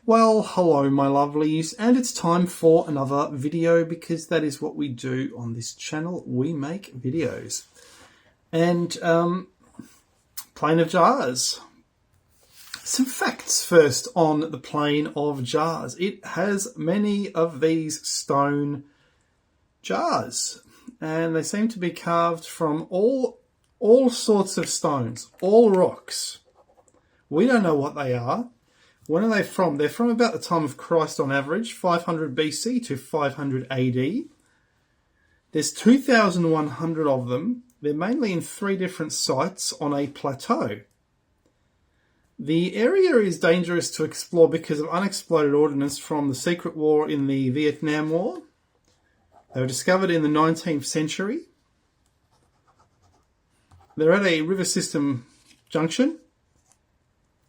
Well, hello my lovelies, and it's time for another video because that is what we do on this channel. We make videos. And plane of jars. Some facts first on the plane of jars. It has many of these stone jars, and they seem to be carved from all sorts of stones, all rocks. We don't know what they are. When are they from? They're from about the time of Christ on average, 500 BC to 500 AD. There's 2,100 of them. They're mainly in 3 different sites on a plateau. The area is dangerous to explore because of unexploded ordnance from the secret war in the Vietnam War. They were discovered in the 19th century. They're at a river system junction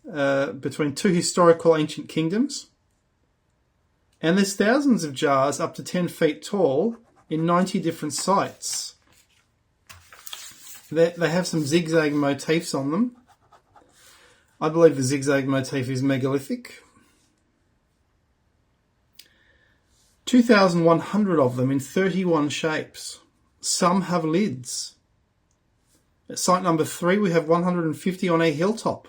between 2 historical ancient kingdoms. And there's thousands of jars up to 10 feet tall in 90 different sites. They have some zigzag motifs on them. I believe the zigzag motif is megalithic. 2,100 of them in 31 shapes. Some have lids. At site number 3, we have 150 on a hilltop.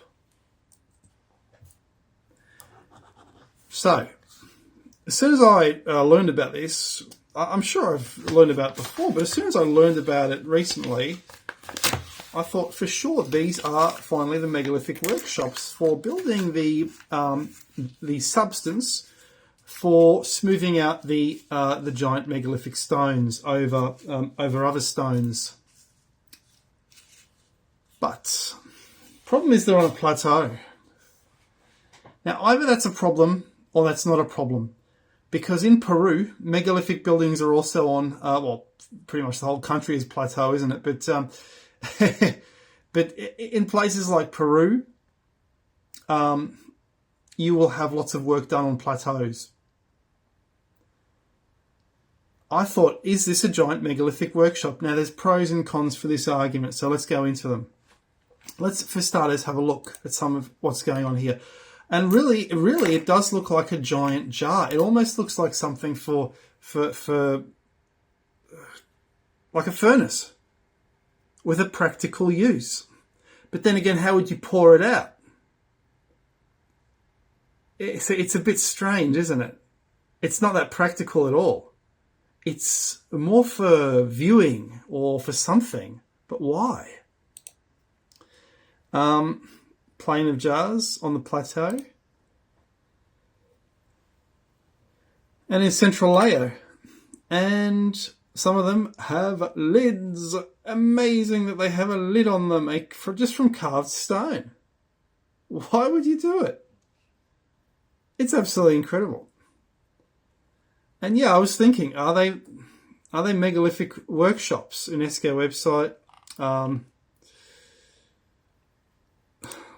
So, as soon as I learned about this, I'm sure I've learned about it before, but as soon as I learned about it recently, I thought for sure these are finally the megalithic workshops for building the substance for smoothing out the giant megalithic stones over other stones. But problem is they're on a plateau. Now either that's a problem or that's not a problem, because in Peru megalithic buildings are also on well, pretty much the whole country is plateau, isn't it? But but in places like Peru, you will have lots of work done on plateaus. I thought, is this a giant megalithic workshop? Now, there's pros and cons for this argument, so let's go into them. Let's, for starters, have a look at some of what's going on here. And really, it does look like a giant jar. It almost looks like something for like a furnace with a practical use. But then again, how would you pour it out? It's a bit strange, isn't it? It's not that practical at all. It's more for viewing or for something, but why? Plane of jars on the plateau. And in central layer. And some of them have lids. Amazing that they have a lid on them just from carved stone. Why would you do it? It's absolutely incredible. And yeah, I was thinking, are they megalithic workshops? UNESCO website.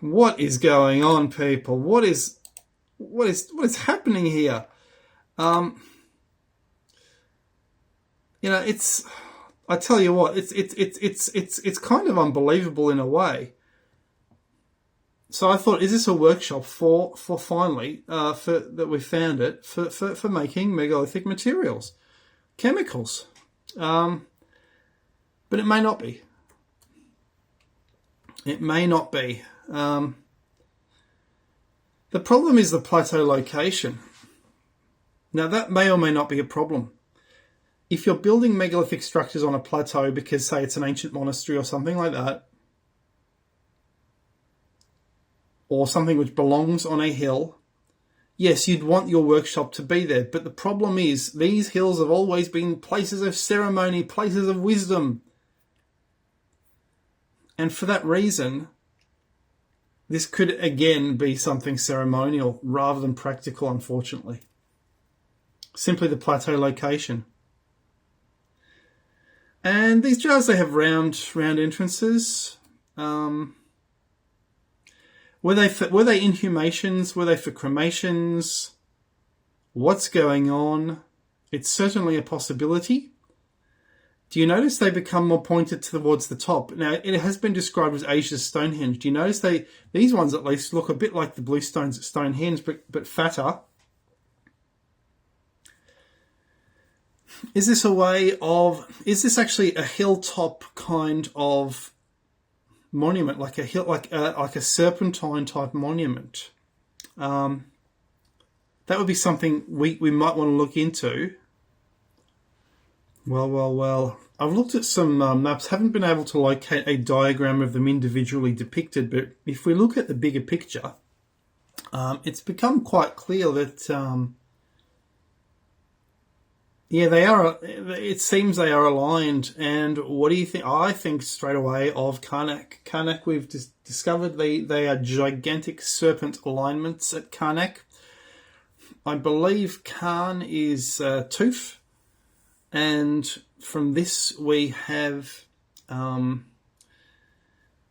What is going on, people? What is happening here? You know, I tell you what, it's kind of unbelievable in a way. So I thought, is this a workshop for finally that we found it for making megalithic materials, chemicals? But it may not be. It may not be. The problem is the plateau location. Now that may or may not be a problem. If you're building megalithic structures on a plateau because, say, it's an ancient monastery or something like that, or something which belongs on a hill, yes, you'd want your workshop to be there. But the problem is these hills have always been places of ceremony, places of wisdom. And for that reason, this could again be something ceremonial rather than practical, unfortunately. Simply the plateau location. And these jars, they have round entrances. Were they inhumations? Were they for cremations? What's going on? It's certainly a possibility. Do you notice they become more pointed towards the top? Now, it has been described as Asia's Stonehenge. Do you notice these ones at least look a bit like the blue stones at Stonehenge, but fatter? Is this actually a hilltop kind of monument, like a serpentine type monument? That would be something we might want to look into. Well. I've looked at some maps, haven't been able to locate a diagram of them individually depicted, but if we look at the bigger picture, it's become quite clear that, yeah, they are. It seems they are aligned. And what do you think? I think straight away of Karnak. Karnak, we've discovered they are gigantic serpent alignments at Karnak. I believe Karn is Tooth. And from this we have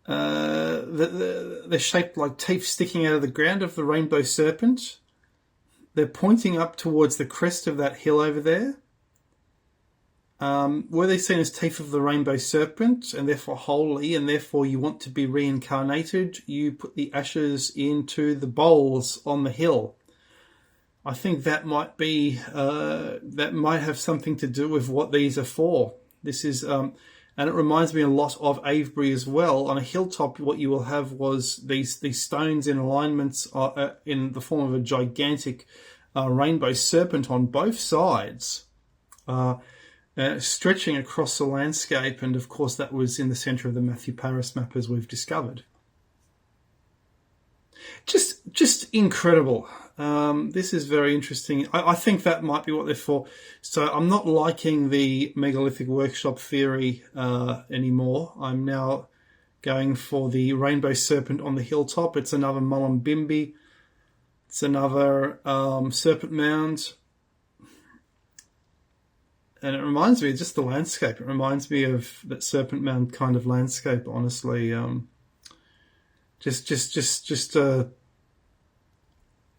they're shaped like teeth sticking out of the ground of the rainbow serpent. They're pointing up towards the crest of that hill over there. Were they seen as teeth of the rainbow serpent and therefore holy, and therefore you want to be reincarnated, you put the ashes into the bowls on the hill. I think that might be that might have something to do with what these are for. This is, and it reminds me a lot of Avebury as well. On a hilltop, what you will have was these stones in alignments in the form of a gigantic rainbow serpent on both sides, stretching across the landscape. And of course, that was in the centre of the Matthew Paris map, as we've discovered. Just incredible. This is very interesting. I think that might be what they're for. So I'm not liking the megalithic workshop theory anymore. I'm now going for the rainbow serpent on the hilltop. It's another Mullumbimby. It's another serpent mound. And it reminds me of just the landscape. It reminds me of that serpent mound kind of landscape, honestly. Just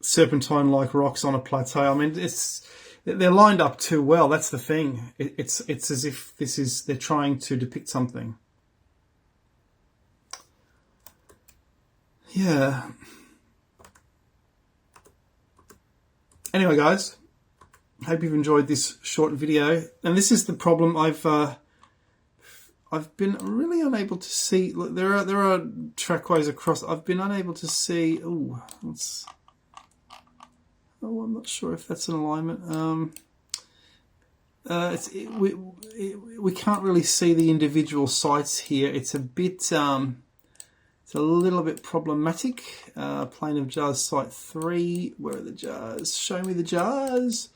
serpentine-like rocks on a plateau. I mean, they're lined up too well. That's the thing. It's as if they're trying to depict something. Yeah. Anyway, guys, hope you've enjoyed this short video. And this is the problem. I've been really unable to see. Look, there are trackways across. I've been unable to see. I'm not sure if that's an alignment. We can't really see the individual sites here. It's a bit. It's a little bit problematic. Plain of Jars site 3. Where are the jars? Show me the jars.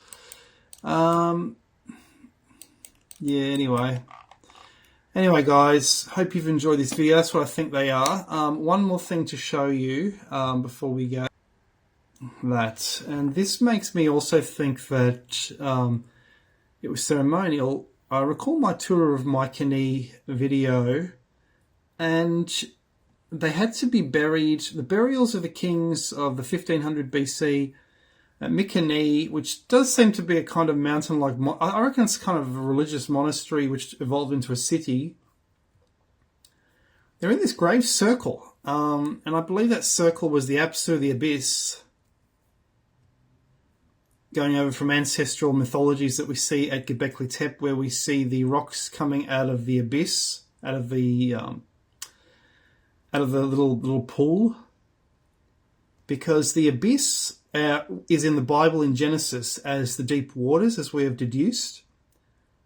Yeah. Anyway, guys, hope you've enjoyed this video. That's what I think they are. One more thing to show you before we go. That, and this makes me also think that it was ceremonial. I recall my tour of Mycenae video, and they had to be buried. The burials of the kings of the 1500 BC at Mycenae, which does seem to be a kind of mountain-like, I reckon it's kind of a religious monastery which evolved into a city. They're in this grave circle, and I believe that circle was the Apsu, the abyss, going over from ancestral mythologies that we see at Göbekli Tepe, where we see the rocks coming out of the abyss, out of the little pool, because the abyss is in the Bible in Genesis as the deep waters, as we have deduced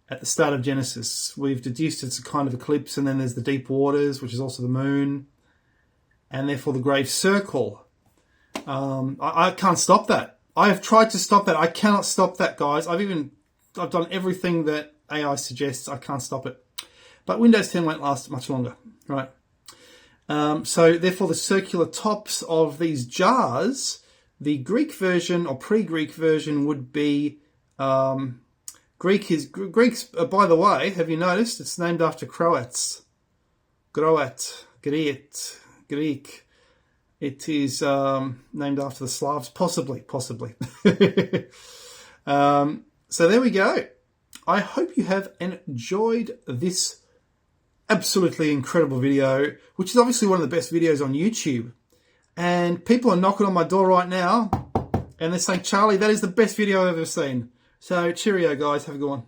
at the start of Genesis. We've deduced it's a kind of eclipse, and then there's the deep waters, which is also the moon, and therefore the grave circle. I can't stop that. I have tried to stop that. I cannot stop that, guys. I've done everything that AI suggests. I can't stop it. But Windows 10 won't last much longer, right? So therefore the circular tops of these jars, the Greek version or pre-Greek version would be, Greek's, by the way, have you noticed? It's named after Croats. Greek. It is named after the Slavs, possibly. So there we go. I hope you have enjoyed this absolutely incredible video, which is obviously one of the best videos on YouTube. And people are knocking on my door right now, and they're saying, Charlie, that is the best video I've ever seen. So cheerio, guys. Have a good one.